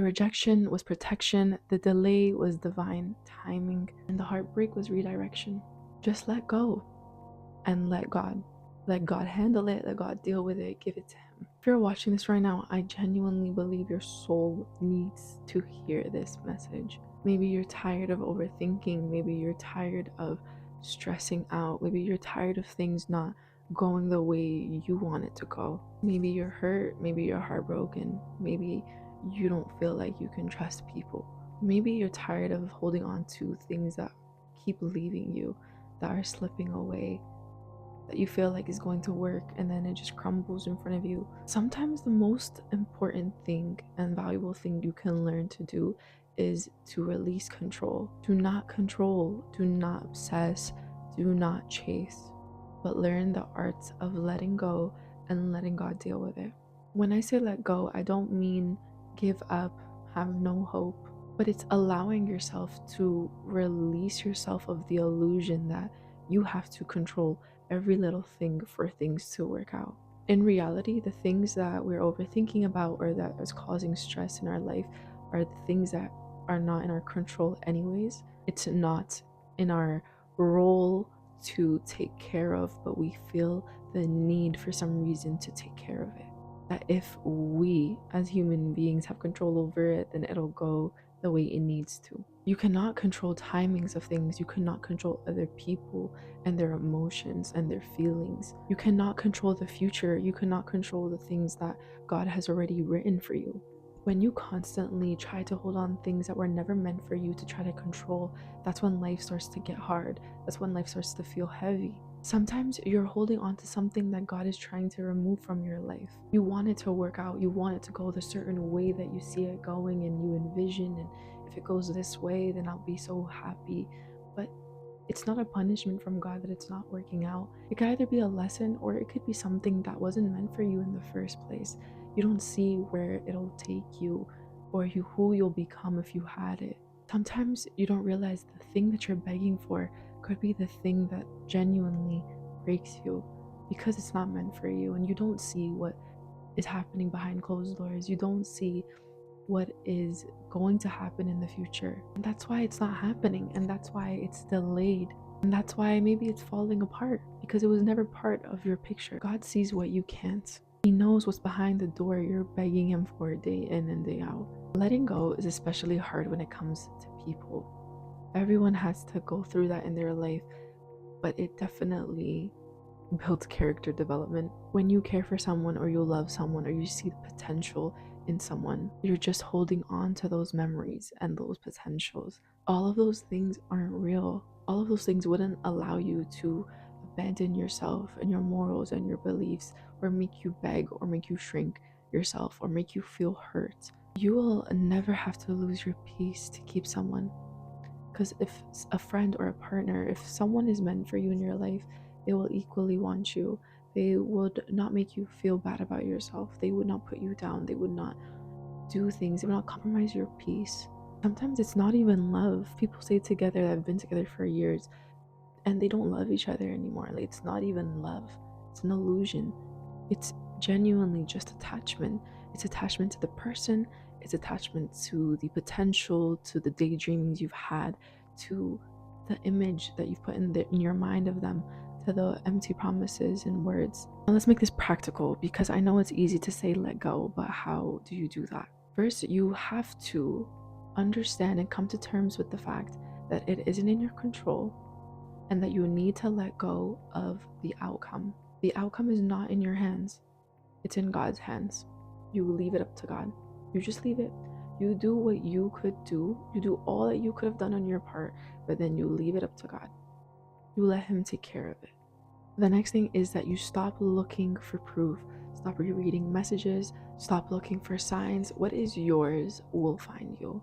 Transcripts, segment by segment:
The rejection was protection, the delay was divine timing, and the heartbreak was redirection. Just let go and let God. Let God handle it, let God deal with it, give it to Him. If you're watching this right now, I genuinely believe your soul needs to hear this message. Maybe you're tired of overthinking, maybe you're tired of stressing out, maybe you're tired of things not going the way you want it to go. Maybe you're hurt, maybe you're heartbroken, maybe you don't feel like you can trust people. Maybe you're tired of holding on to things that keep leaving you, that are slipping away, that you feel like is going to work and then it just crumbles in front of you. Sometimes the most important thing and valuable thing you can learn to do is to release control. Do not control, do not obsess, do not chase, but learn the arts of letting go and letting God deal with it. When I say let go, I don't mean give up, have no hope, but it's allowing yourself to release yourself of the illusion that you have to control every little thing for things to work out. In reality, the things that we're overthinking about or that is causing stress in our life are the things that are not in our control anyways. It's not in our role to take care of, but we feel the need for some reason to take care of it. That if we as human beings have control over it, then it'll go the way it needs to. You cannot control timings of things. You cannot control other people and their emotions and their feelings. You cannot control the future. You cannot control the things that God has already written for you. When you constantly try to hold on things that were never meant for you to try to control, that's when life starts to get hard. That's when life starts to feel heavy. Sometimes you're holding on to something that God is trying to remove from your life. You want it to work out. You want it to go the certain way that you see it going and you envision, and if it goes this way, then I'll be so happy. But it's not a punishment from God that it's not working out. It could either be a lesson or it could be something that wasn't meant for you in the first place. You don't see where it'll take you or who you'll become if you had it. Sometimes you don't realize the thing that you're begging for could be the thing that genuinely breaks you because it's not meant for you, and you don't see what is happening behind closed doors. You don't see what is going to happen in the future. And that's why it's not happening, and that's why it's delayed. And that's why maybe it's falling apart because it was never part of your picture. God sees what you can't. He knows what's behind the door you're begging Him for day in and day out. Letting go is especially hard when it comes to people. Everyone has to go through that in their life, but it definitely builds character development. When you care for someone or you love someone or you see the potential in someone, you're just holding on to those memories and those potentials. All of those things aren't real. All of those things wouldn't allow you to abandon yourself and your morals and your beliefs, or make you beg or make you shrink yourself or make you feel hurt. You will never have to lose your peace to keep someone. Because if a friend or a partner, if someone is meant for you in your life, they will equally want you. They would not make you feel bad about yourself. They would not put you down. They would not do things. They would not compromise your peace. Sometimes it's not even love. People stay together that have been together for years and they don't love each other anymore. Like, it's not even love. It's an illusion. It's genuinely just attachment. It's attachment to the person. It's attachment to the potential, to the daydreamings you've had, to the image that you've put in your mind of them, to the empty promises and words. Now let's make this practical, because I know it's easy to say let go, but how do you do that? First, you have to understand and come to terms with the fact that it isn't in your control and that you need to let go of the outcome. The outcome is not in your hands. It's in God's hands. You leave it up to God. You just leave it. You do what you could do. You do all that you could have done on your part, but then you leave it up to God. You let Him take care of it. The next thing is that you stop looking for proof. Stop rereading messages. Stop looking for signs. What is yours will find you.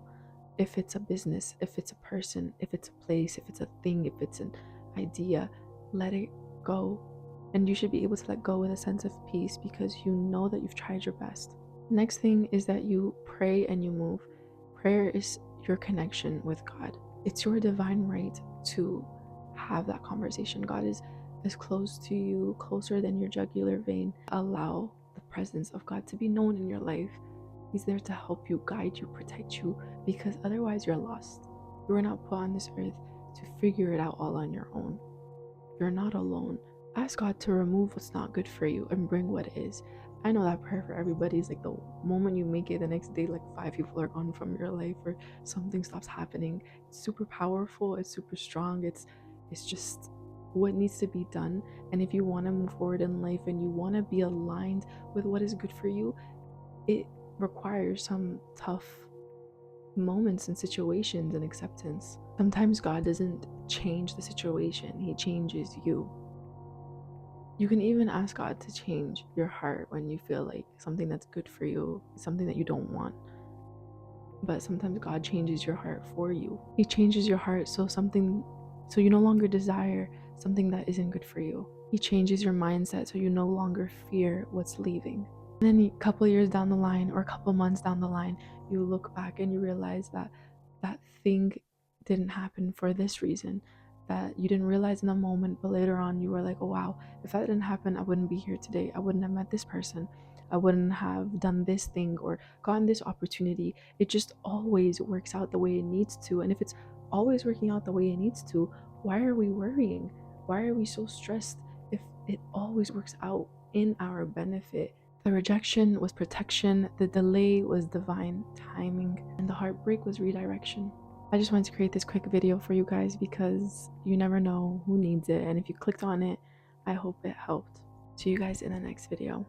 If it's a business, if it's a person, if it's a place, if it's a thing, if it's an idea, let it go. And you should be able to let go with a sense of peace because you know that you've tried your best. Next thing is that you pray and you move. Prayer is your connection with God. It's your divine right to have that conversation. God is as close to you, closer than your jugular vein. Allow the presence of God to be known in your life. He's there to help you, guide you, protect you, because otherwise you're lost. You were not put on this earth to figure it out all on your own. You're not alone. Ask God to remove what's not good for you and bring what is. I know that prayer for everybody is like the moment you make it, the next day, like 5 people are gone from your life or something stops happening. It's super powerful. It's super strong. It's just what needs to be done. And if you want to move forward in life and you want to be aligned with what is good for you, it requires some tough moments and situations and acceptance. Sometimes God doesn't change the situation, He changes you. You can even ask God to change your heart when you feel like something that's good for you is something that you don't want. But sometimes God changes your heart for you. He changes your heart so you no longer desire something that isn't good for you. He changes your mindset so you no longer fear what's leaving. And then a couple years down the line or a couple months down the line, you look back and you realize that that thing didn't happen for this reason, that you didn't realize in the moment, but later on you were like, oh wow, if that didn't happen, I wouldn't be here today. I wouldn't have met this person. I wouldn't have done this thing or gotten this opportunity. It just always works out the way it needs to. And if it's always working out the way it needs to, why are we worrying? Why are we so stressed if it always works out in our benefit? The rejection was protection, the delay was divine timing, and the heartbreak was redirection. I just wanted to create this quick video for you guys because you never know who needs it, and if you clicked on it, I hope it helped. See you guys in the next video.